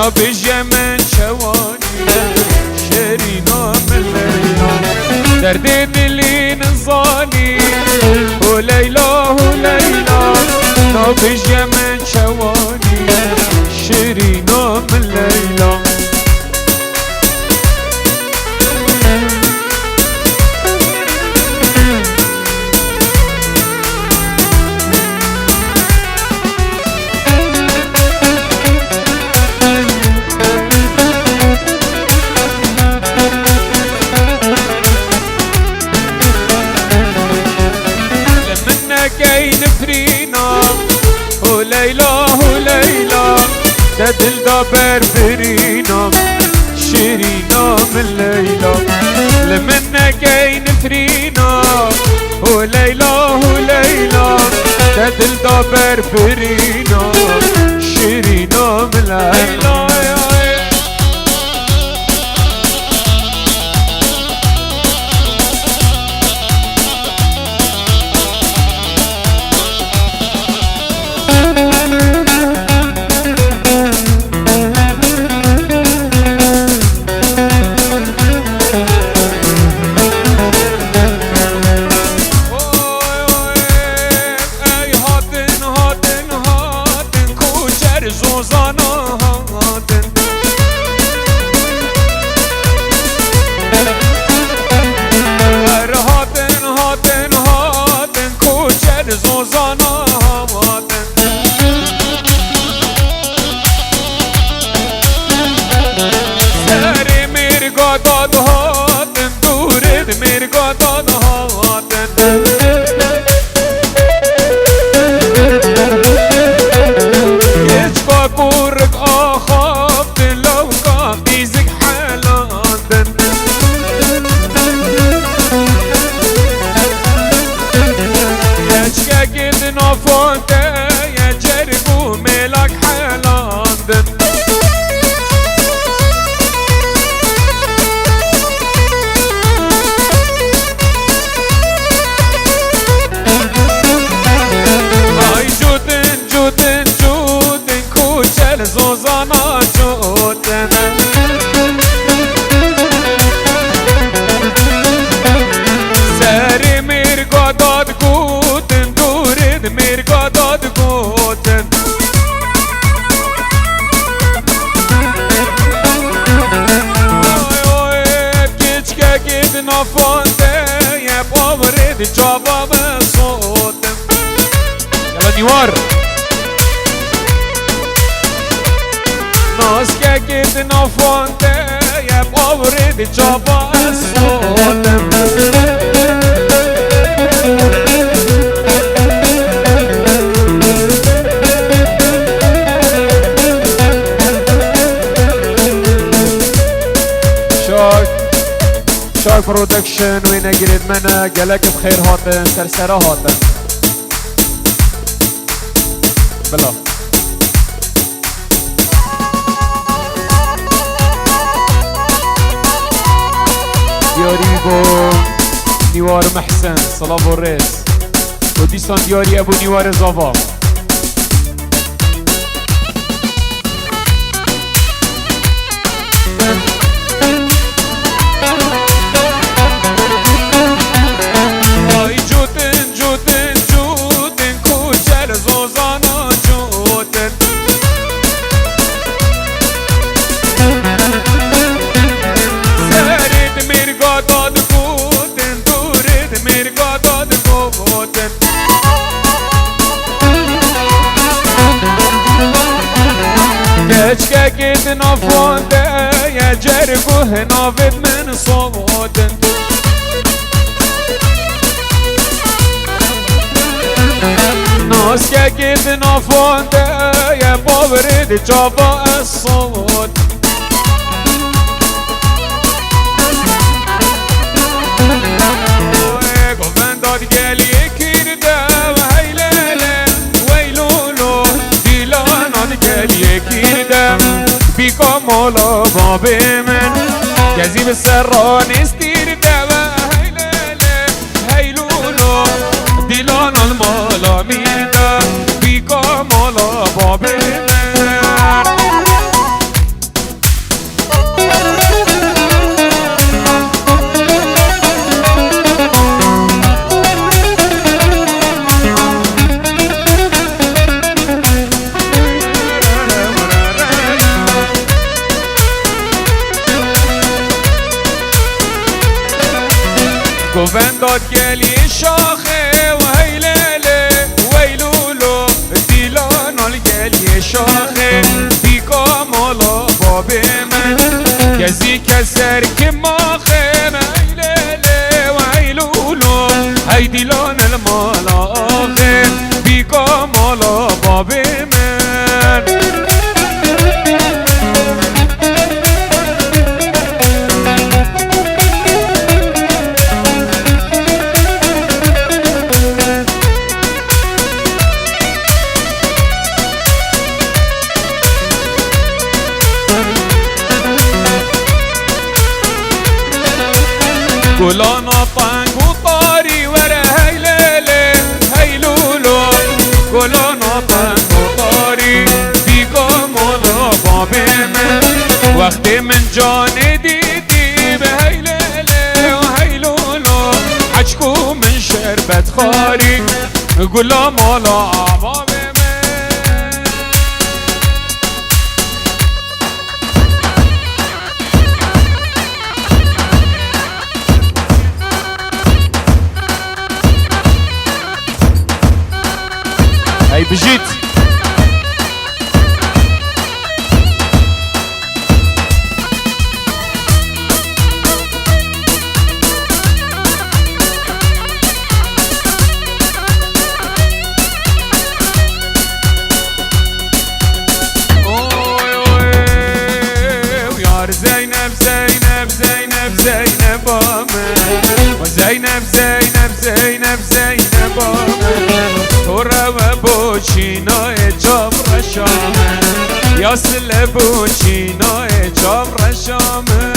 نبیجه من چوانی شیرینا من لیلا درد دلی نزانی و لیلا نبیجه من چوانی شیرینا من لیلا دل دا بربرينا شيرينا من ليلى لمن نجاي نفرينا وليلى دل دا بربرينا شيرينا من ليلى نيوار ناس كاكيد نافونده يا باورد جابا الصوتم شاك برودكشن وين اجرد منا قالك بخير هاتن سرسرة هاتن بلا دياري بو نيوار محسن صلاة والرئيس وديستان دياري ابو نيوار زافا كيد نافونده يا جرقو هنافد من صوتن ناس كيد نافونده يا باورد جابا الصوت قومن داد قالي كيرده وهيلله ويلولو ديلان قالي كيرده بيكم مولا بابي من جزيب السران استير دوا هيلله هيلولو ديلان المالا ميدا بيكم مولا بابي من گوون داد گلی شاخه و هیلله ویلولو دیلان آل گلی شاخه بیگا مالا باب من گزی کسر که ماخه هیلله و هیلولو هی دیلان المالا آخه بیگا مالا باب من گلانا پنگ و طاری وره هیلله هیلولو گلانا پنگ و طاری بیگا مولا باب من وقتی من جان دیدی به هیلله و هیلولو حجکو من شربت خاری گلا مولا باب هاي بجيت ويار زينب زينب زينب زينب وزينب زينب زينب زينب تورا و بوچینا اجاب رشامه یاسل بوچینا اجاب رشامه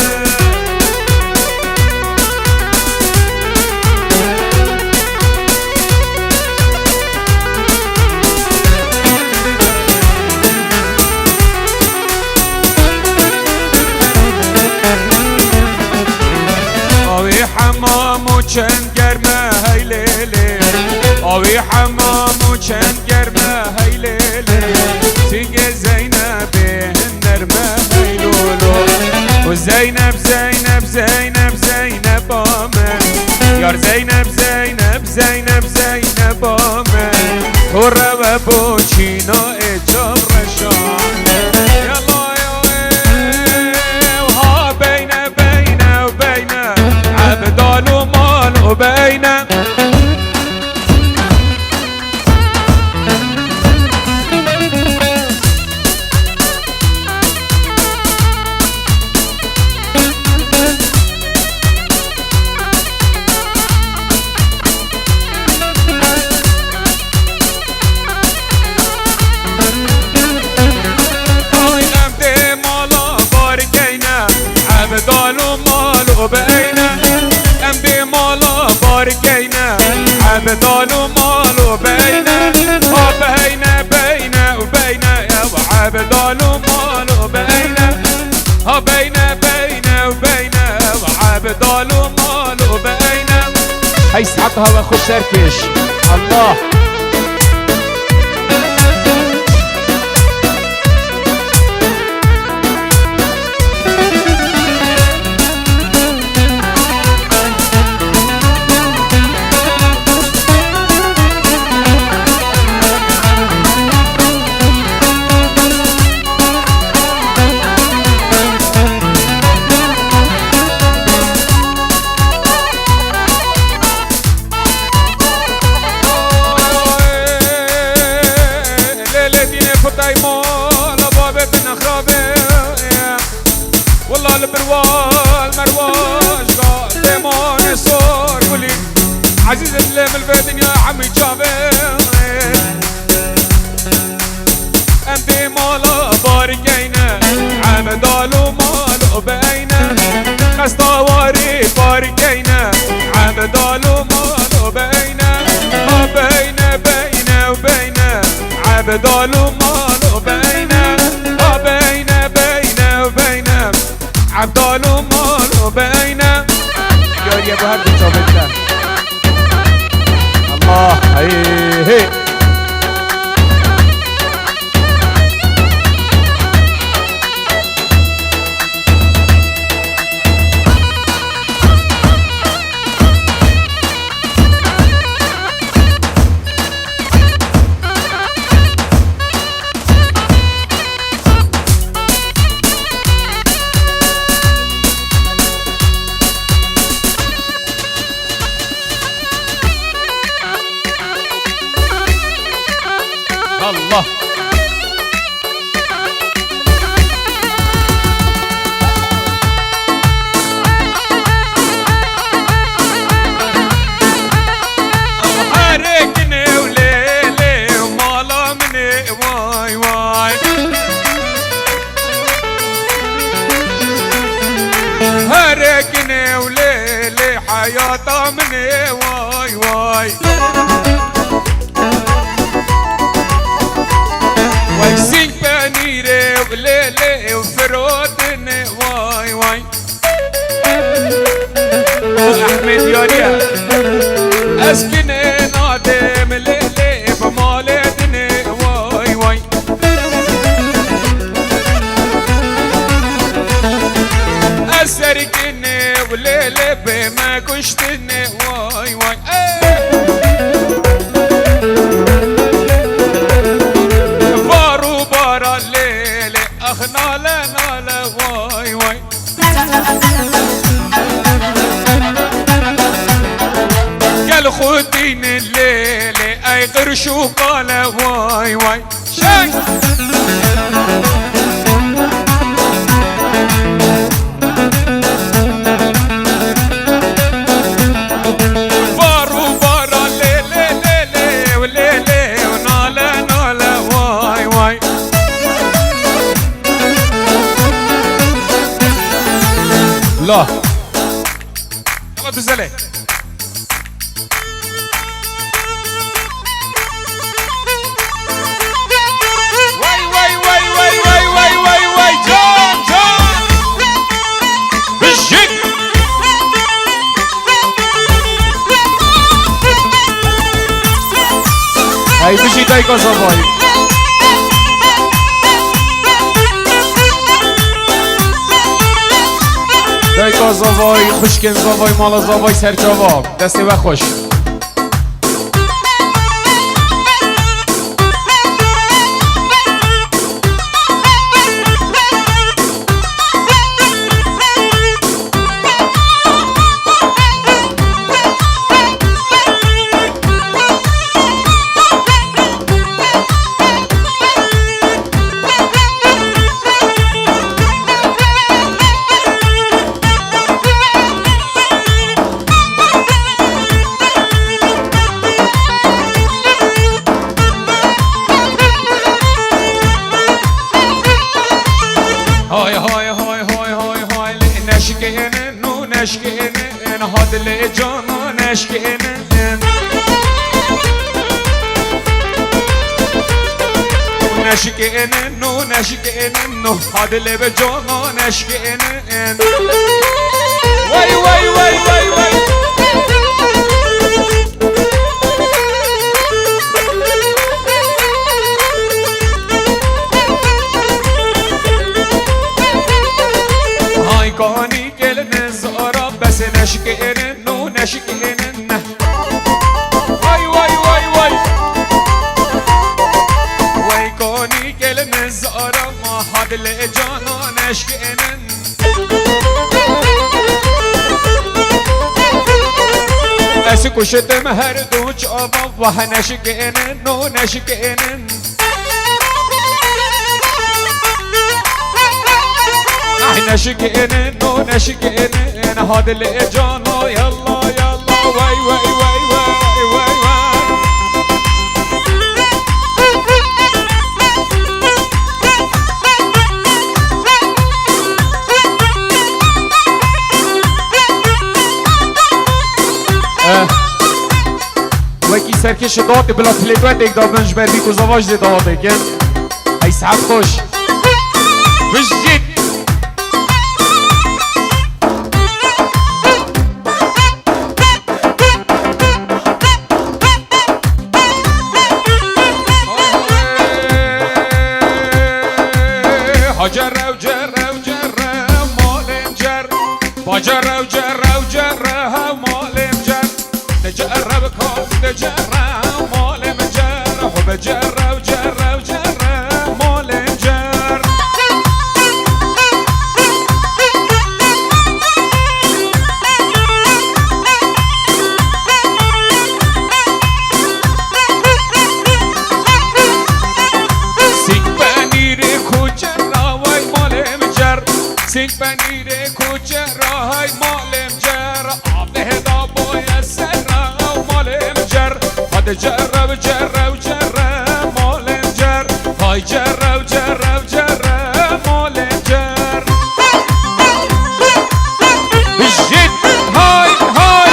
آوی حمام و چند گرمه هی لیلی آوی حمام و چند گرمه هی لیلی تیگه زینب نرمه هی لولو و زینب زینب زینب زینب آمن یار زینب زینب زینب زینب آمن توره و بوچینا اجاب رشان یلا ها بینه بینه و بینه عبدال و مال و بینه عبدال و مال و بینه ام بی مالا بارگینه عبدال و مال و بینه ها بینه بینه و بینه و عبدال و مال و بینه ها بینه بینه و بینه و عبدال و مال و بینه هی سحبها و خوش سرکش الله والله البروال مرواش قال ديمون صور قولي عزيز اللي من البدن يا عمي جابر ام بي مالا بارقينا عمدال ومال بينا خستواري بارقينا عمدال ومال بينا بينا بينا وبينا عبدال ومال بينا بينا بينا وبينا عبدال ومال وبينا يا ابو هرب جابتنا الله هي خطا مني واي واي ويسين بانيري وليلي وفرودني واي واي احمد ياريا اسكني نادم ليلي بمالدني واي واي اسركني وليلي بما كشتني واي واي بارو بارا ليلي اخنا لنا لا واي واي قال خديني الليلي اي قرشو قال واي واي شاي بارو بارا ليلي ليلي وليلي ونالا نالا واي واي لا يلا تزلي هاي بشي دايكو زباي دايكو زباي خوشکن زباي مالا زباي سر جواب دستی و خوش نشكين هاد اللي جانا نشكين نشكين نو نشكين نو هاد اللي بجانا نشكين واي واي واي واي واي هاي كاني كل نزارة بس نشكين نو نشكين واي واي واي واي واي كاني كل نزارة ما حد اللي جانا نشكين بس كشت مهر دوش أبا وح نشكين نو نشكين نشكين نو نشكين هاد اللي جانا يلا يلا واي واي واي واي واي واي وکی سرکش داده بلا تلیبت ایک دابنش بردی که زواج دی داده کن ای سعب خوش بشجید جره و جره و جره مالم جر با جره و جره و جره مالم جر نجره بکن نجره مالم جر خوب جره و جره و جره مالم جر سینگ پنیر کوچه راهای مالم جر آب هدا باید سر مالم جر هاد جر و جر و جر مالم جر های جر و جر و جر مالم جر بجید های های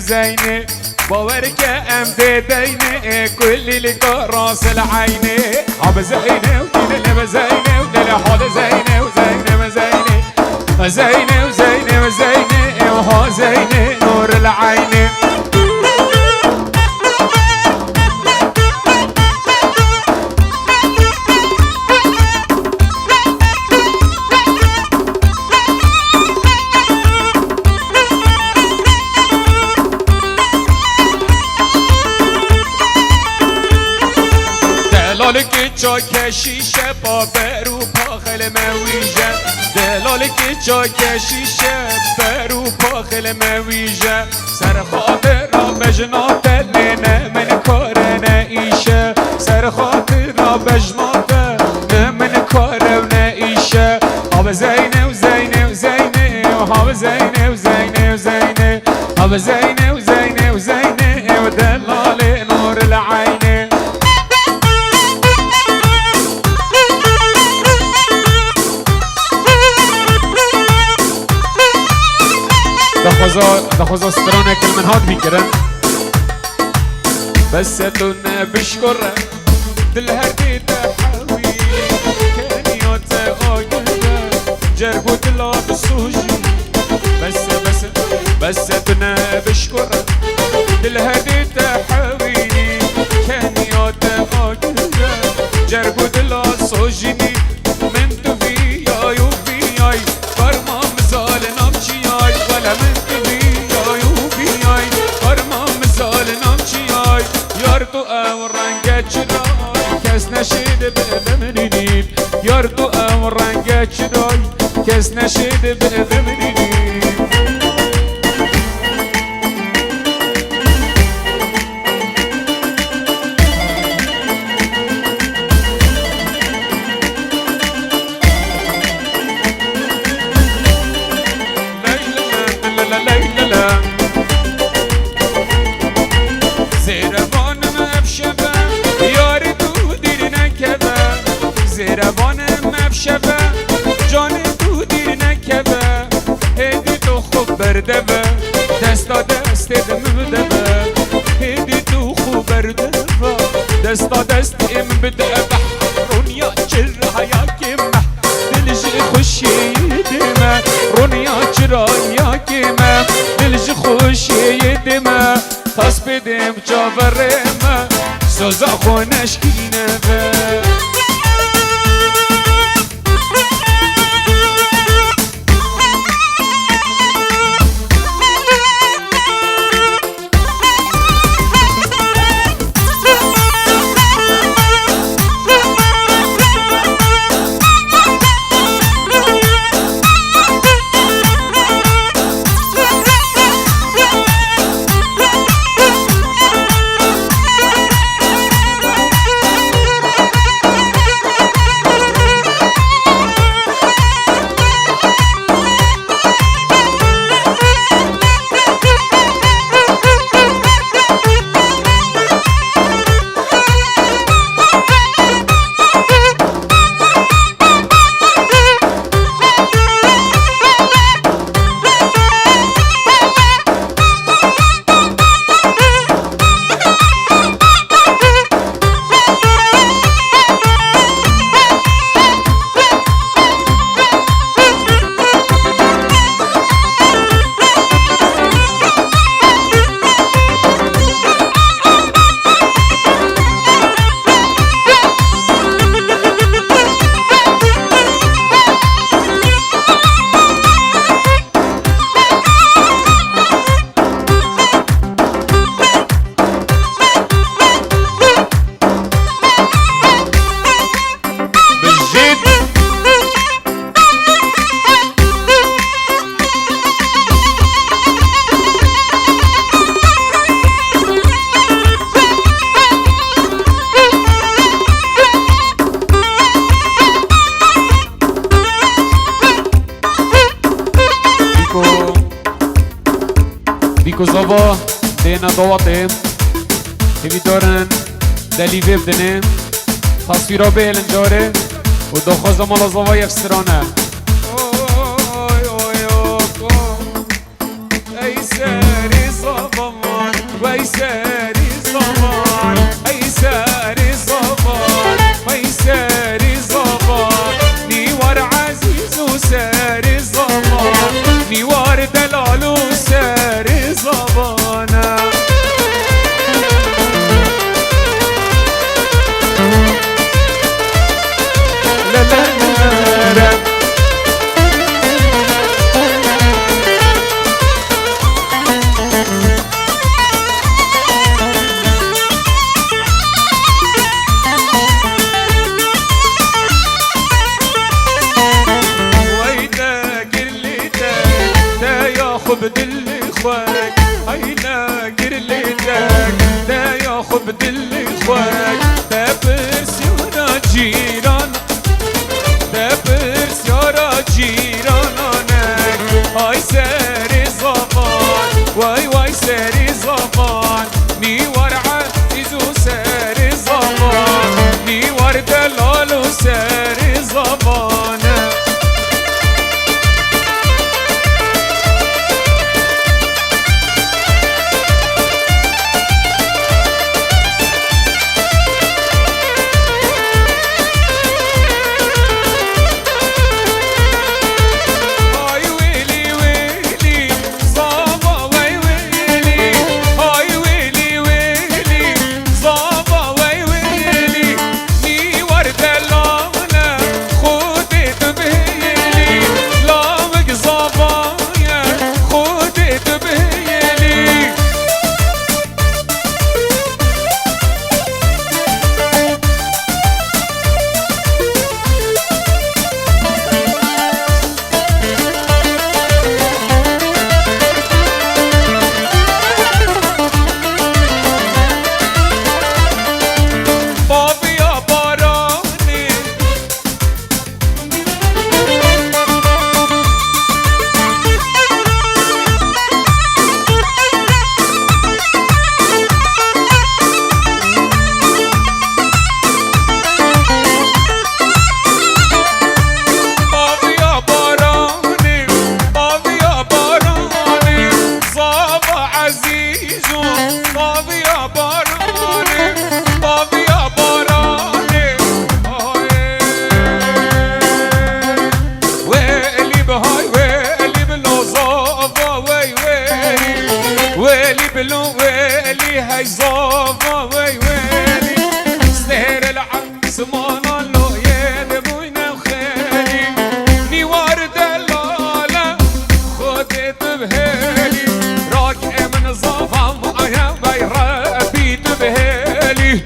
وزينة باورك ام ديدينة كل اللي راس العينة حب زينة ودلة بزينة ودلة حوض زينة وزينة وزينة وزينة وزينة وزينة وها زينة نور العينة دلالك چاک شیشه با برو پاخل مویجه دلالك چاک شیشه برو پاخل مویجه سر خاطر را بجنا دلنه من کار نایشه سر خاطر را بجنا دلنه من کار نایشه آب زینه و زینه و زینه و آب زینه و زینه و زینه آب زینه و زینه و زینه و دلال نور العینه دخوزا سترانه كل من هاد بيكرن بس دونه بشكره دل هديت حاوي كان يوتا اوجده جربو دلا بالسوجي بس دونه بشكره دل هديت حاويني كان يوتا اوجده جربو دلا سوجيني من تفياي وفياي فرما مزال نمشياي ولا من يارتو او رنگت چرای کس نشده به منینید یارتو او رنگت چرای کس نشده به منینید زیروانم مفشبه جان تو دیر نکبه هدی تو خوب برده به دستا دست دم بده به هدی تو خوب برده به دستا دست ام بده به رونیا چرا یا کمه دلش خوشی دمه رونیا چرا یا کمه دلش خوشی دمه خاص بدم جاورمه سوزا خونش کینه به Bikozovo dena دواتیم هیدارن دلیوی بدنه تصویرا بیلن داره و دخواز مال زوا یفسرانه ای سری صبا اي ساري زبان اي ساري زبان اي ساري زبان نيوار عزيز وساري زبان نيوار دلال وساري زبانا لا لا لا بدل اخوك هينا قرلتك لا ياخذ بدل اخوك تبرس يا جيران تبرس يا جيرانك هاي ساري زمان واي واي ساري زمان نيوار عزيز وساري زمان نيوار دلال وساري زمان ويلي هاي زوفا ويلي سهر العب سمانا لو يدبوينا وخالي نيوار دلالة خدت بهالي راكع من زوفا معايا بيربيت بهالي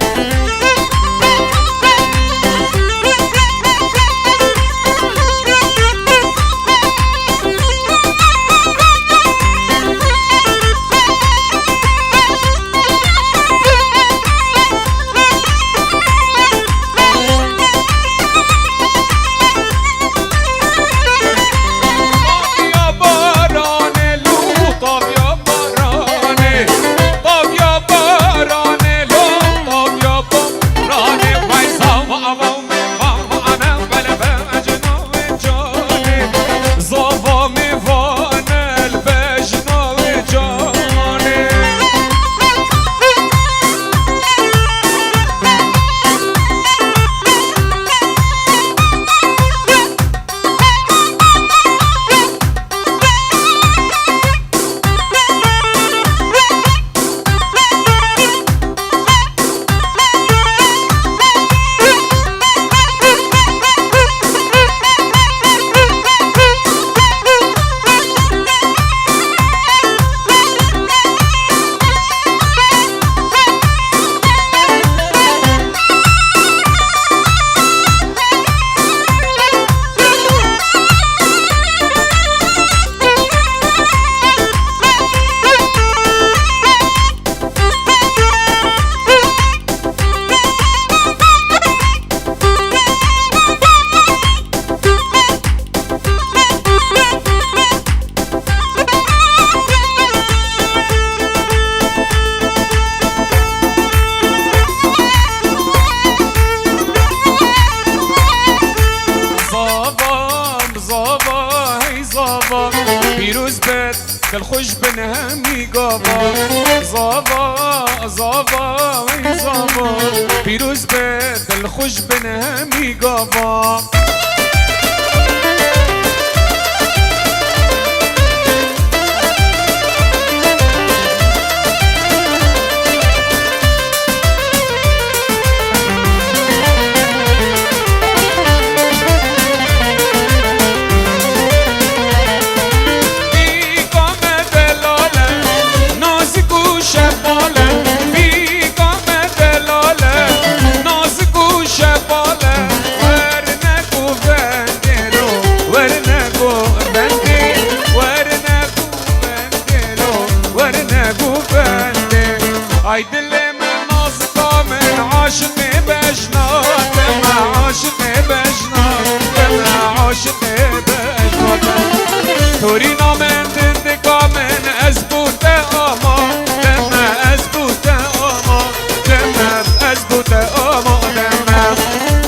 دل خوش بنه میگاوا زاوا زاوا وی زاوا پیروز به دل خوش بنه میگاوا هاي دلي من ناصقة من عاشق بجنا لما عاشق بجنا لما عاشق بجنا تورينا من دندقة من أزبوط أما لما أزبوط أما لما أزبوط أما لما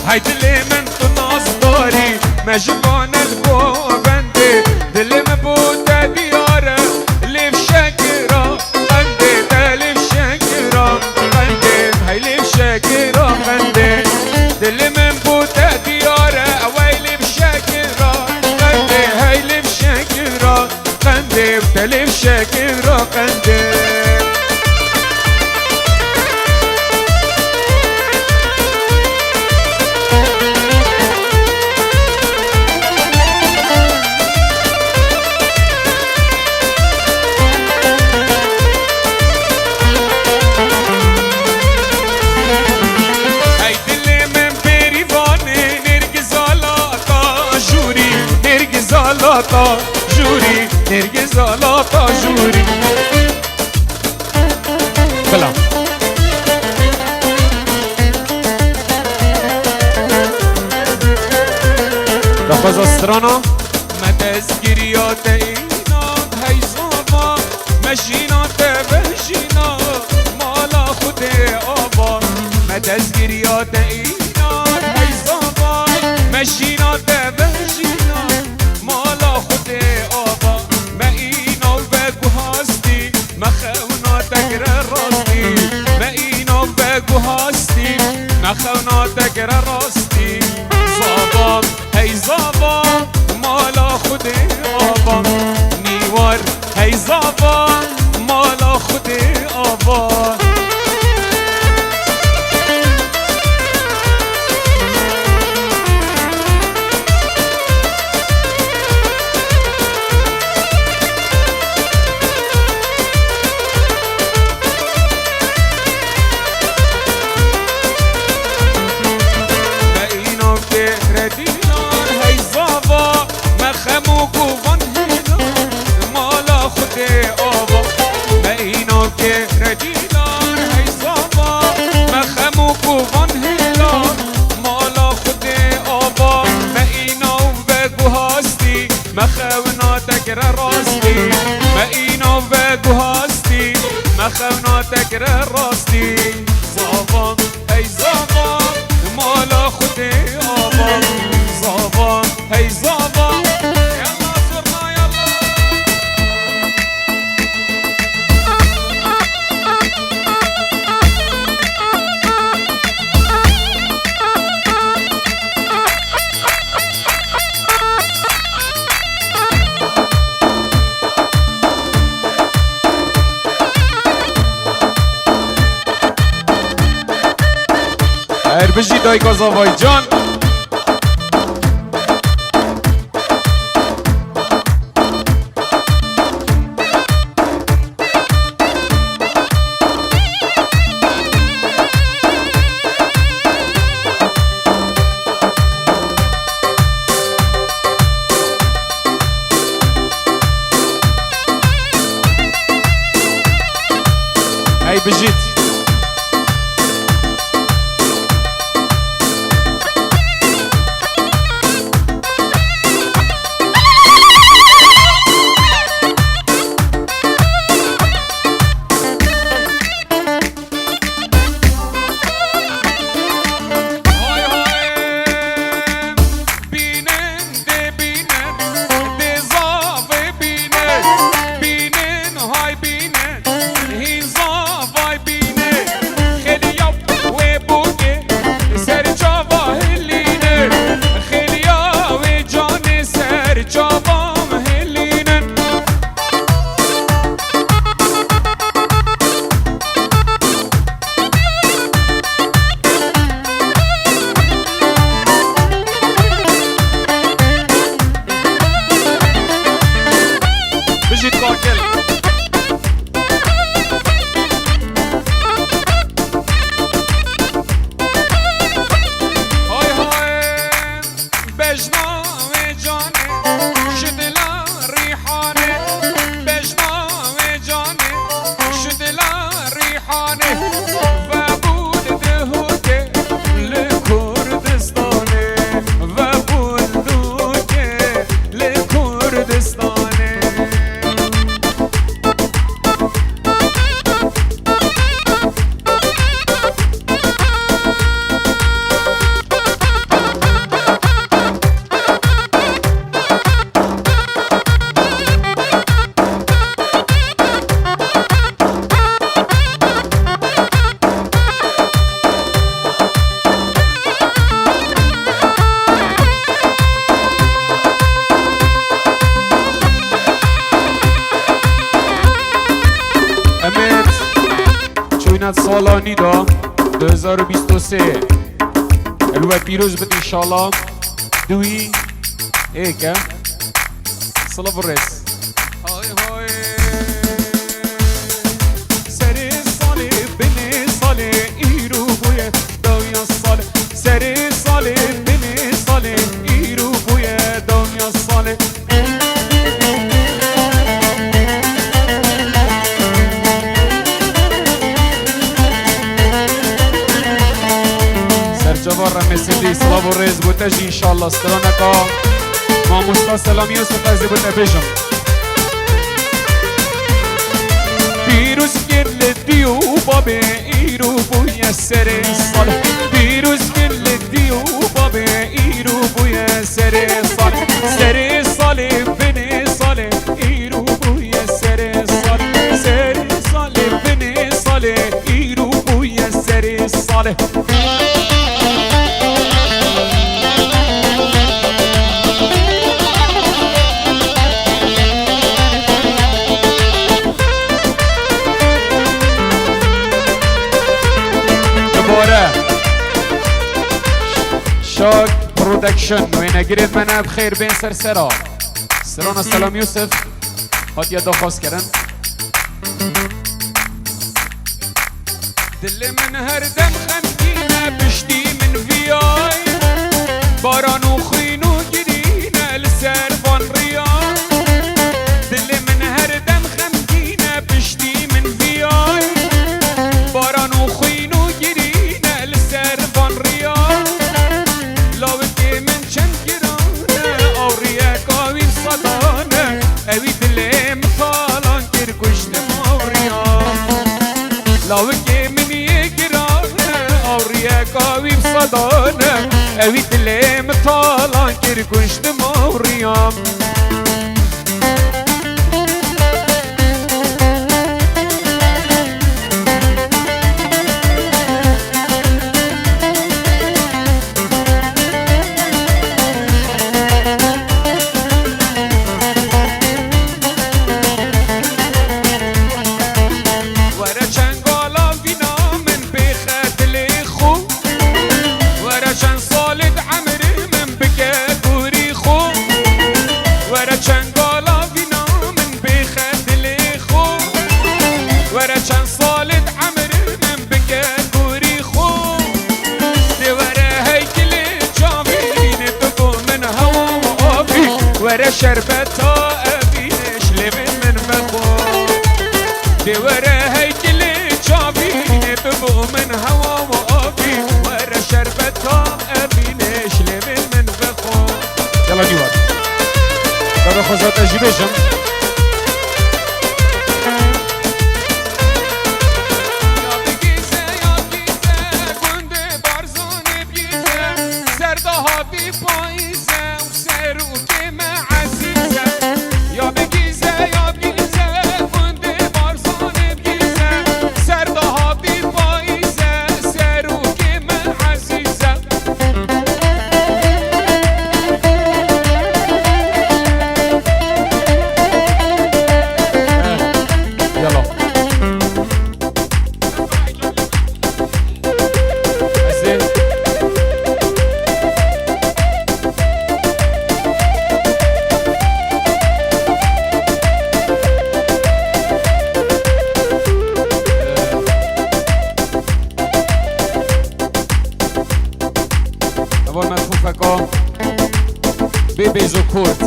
هاي دلي من تناصداري مجبان البو بندي دلي مبوطة ديارة اللي في شاكرة شاكرة خندي دل من بوتا ديارة اويلي بشاكرة خندي هيلي بشاكرة خندي وتلي بشاكرة خندي زالاتا جوري نرجع زالاتا جوري سلام لفظ استرانا مدزگیریات اینات هیزاوا مشینات بهشینا مالا خود آبا مدزگیریات اینات هیزاوا مشینات بهشینا خود آبا ما اینو بگو هستی مخوناتك راستی ما اینو بگو هستی مخوناتك راستی زابا هی زابا مالا خود آبا نیوار هی زابا مالا خود آبا مخوناتك راستي ما اینو بگو هستی مخوناتك راستي زابا هی زابا مالا خود آبا زابا هی زابا يلا زرنا يلا بجی دایک آذربایجان ای بجید ایرانه و بولده لکردستانه و بولده لکردستانه. سالانی دا 2023 الوه پیروز بد انشالله دوی ایکه صلاف الرس های های سری سالی بینی سالی ایرو بوی دنیا سالی سری سالی بینی سالی ایرو بوی دنیا سالی جوار رمسیدی سلام و ریز بوتج انشالله استرانکا ما مستا سلامی و سفزی بوته بجم پیروز گل دیو بابه ایرو بوی سر سال پیروز گل دیو بابه ایرو بوی سر سال سر سال بنی سال ایرو بوی سر سال سر سال بنی سال ایرو بوی سر سال شاك برودكشن وين قريت منها بخير بين سرسرة سرانا سلام يوسف هات يدا خاص كرن دل من هردم خمكينة بشتي من فياي باران وخين وجرينا لسرفان رياض دل من هردم خمكينة بشتي من فياي باران وخين وجرينا لسرفان رياض اوی دلم طالان کر کشتم آوریا لاوکی منی گرانه آوریا کاوی بصدانه اوی دلم طالان کر کشتم آوریا ورا شربتا أبينش لمن من بخو دي ورا هيكل جابيني ببو من هوا وأبي ورا شربتا أبينش لمن من بخو يلا ديوار دابا خوزات أجيبشم ببیز و کرد